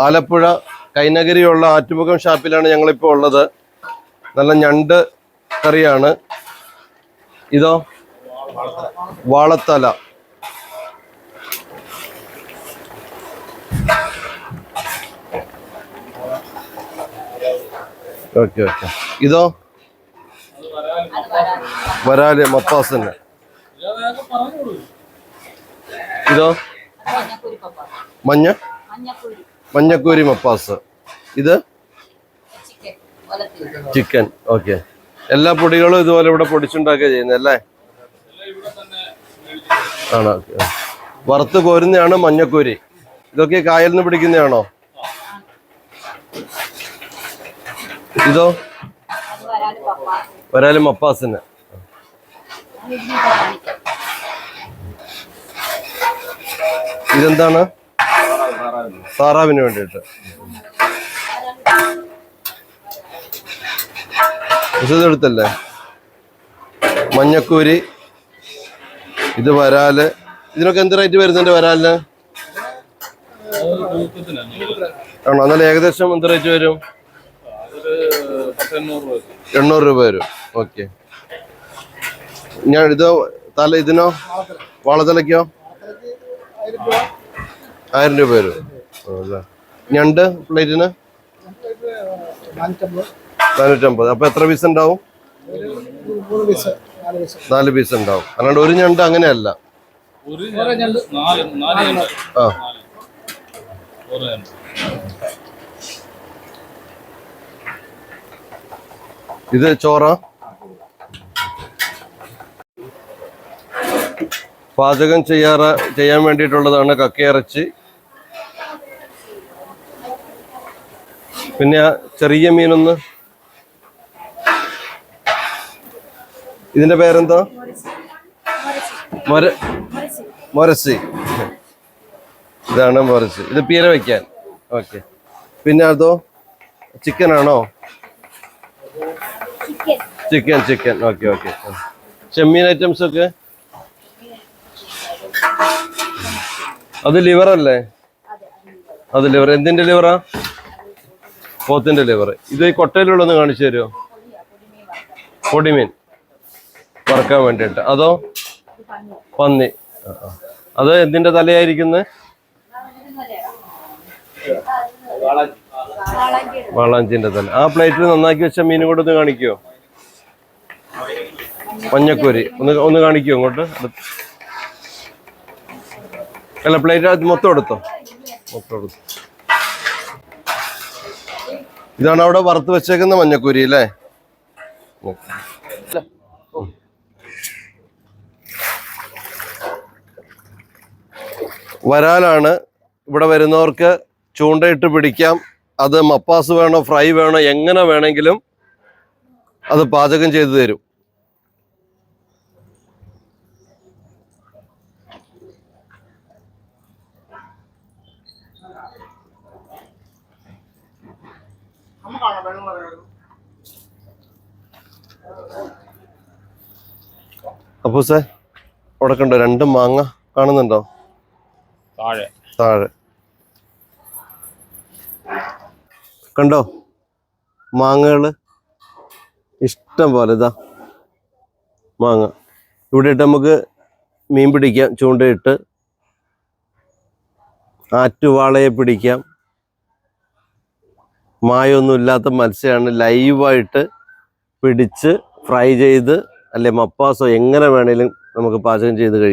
ആലപ്പുഴ കൈനഗരിയുള്ള ആറ്റുമുഖം ഷാപ്പിലാണ് ഞങ്ങളിപ്പോൾ ഉള്ളത്. നല്ല ഞണ്ട് കറിയാണ്. ഇതോ വാളത്തല. Okay okay. ഇതോ വരാല് മപ്പാസിന്. ഇതോ മഞ്ഞക്കൂരി മപ്പാസ്. ഇത് ചിക്കൻ. ഓക്കെ. എല്ലാ പൊടികളും ഇതുപോലെ ഇവിടെ പൊടിച്ചുണ്ടാക്കുക ചെയ്യുന്നത് അല്ലേ? ആണോ? വറുത്ത് കോരുന്നതാണ് മഞ്ഞക്കൂരി. ഇതൊക്കെ കായലിൽ നിന്ന് പിടിക്കുന്നതാണോ? ഇതോ വരാല് മപ്പാസിന്. ഇതെന്താണ്? താറാവിന് വേണ്ടിയിട്ട്. ഇതെടുത്തല്ലേ? മഞ്ഞക്കൂരി. ഇത് വരാല്. ഇതിനൊക്കെ എന്ത് റേറ്റ് വരുന്നുണ്ട് വരാലിന്? ആണോ? എന്നാലും ഏകദേശം എന്ത് റേറ്റ് വരും? 800 രൂപ വരും. ഓക്കെ. ഞാൻ ഇത് ഇതിനോ വാളത്തലയ്ക്കോ 1000 രൂപ വരും. ഞണ്ട് പ്ലേറ്റിന് 450. അപ്പൊ എത്ര പീസ് ഉണ്ടാവും? 4 പീസ് ഉണ്ടാവും. അല്ലാണ്ട് ഒരു ഞണ്ട് അങ്ങനെയല്ല. ആ. ഇത് ചോറ. പാചകം ചെയ്യാൻ വേണ്ടിയിട്ടുള്ളതാണ് കക്കയിറച്ചി. പിന്നെ ചെറിയ മീനൊന്ന്. ഇതിന്റെ പേരെന്താ? മൊരസി. ഇതാണ് മൊരസി. ഇത് പീര വയ്ക്കാൻ. ഓക്കെ. പിന്നെ അതോ ചിക്കൻ ആണോ? ചിക്കൻ. Okay okay. ചെമ്മീൻ ഐറ്റംസ് ഒക്കെ. അത് ലിവർ അല്ലേ? അത് ലിവർ. എന്തിന്റെ ലിവറാ? പോത്തിന്റെ ലിവർ. ഇത് ഈ കൊട്ടയിലുള്ളൊന്ന് കാണിച്ചു തരുമോ? പൊടിമീൻ വറക്കാൻ വേണ്ടിയിട്ട്. അതോ പന്നി. അത് എന്തിന്റെ തലയായിരിക്കുന്നത്? വാളാഞ്ചിന്റെ തല. ആ പ്ലേറ്റിൽ നന്നാക്കി വെച്ച മീനും കൂടെ ഒന്ന് കാണിക്കുമോ? മഞ്ഞക്കൂരി ഒന്ന് കാണിക്കുമോ ഇങ്ങോട്ട്? അല്ല, പ്ലേറ്റ് മൊത്തം എടുത്തോ. ഇതാണ് അവിടെ വറുത്ത് വെച്ചേക്കുന്ന മഞ്ഞക്കൂരി അല്ലേ? വരാലാണ്. ഇവിടെ വരുന്നവർക്ക് ചൂണ്ടയിട്ട് പിടിക്കാം. അത് മപ്പാസ് വേണോ ഫ്രൈ വേണോ എങ്ങനെ വേണമെങ്കിലും അത് പാചകം ചെയ്തു തരും. അപ്പോ സാർ അവിടെ കണ്ടോ 2 മാങ്ങ കാണുന്നുണ്ടോ? താഴെ കണ്ടോ മാങ്ങകള് ഇഷ്ടം പോലെ. ഇതാ മാങ്ങ. ഇവിടെ ഇട്ട് നമുക്ക് മീൻ പിടിക്കാം. ചൂണ്ടയിട്ട് ആറ്റുവാളയെ പിടിക്കാം. മായൊന്നും ഇല്ലാത്ത മത്സ്യമാണ്. ലൈവായിട്ട് പിടിച്ച് ഫ്രൈ ചെയ്ത് അല്ലെ മപ്പാസോ എങ്ങനെ വേണേലും നമുക്ക് പാചകം ചെയ്ത് കഴിക്കാം.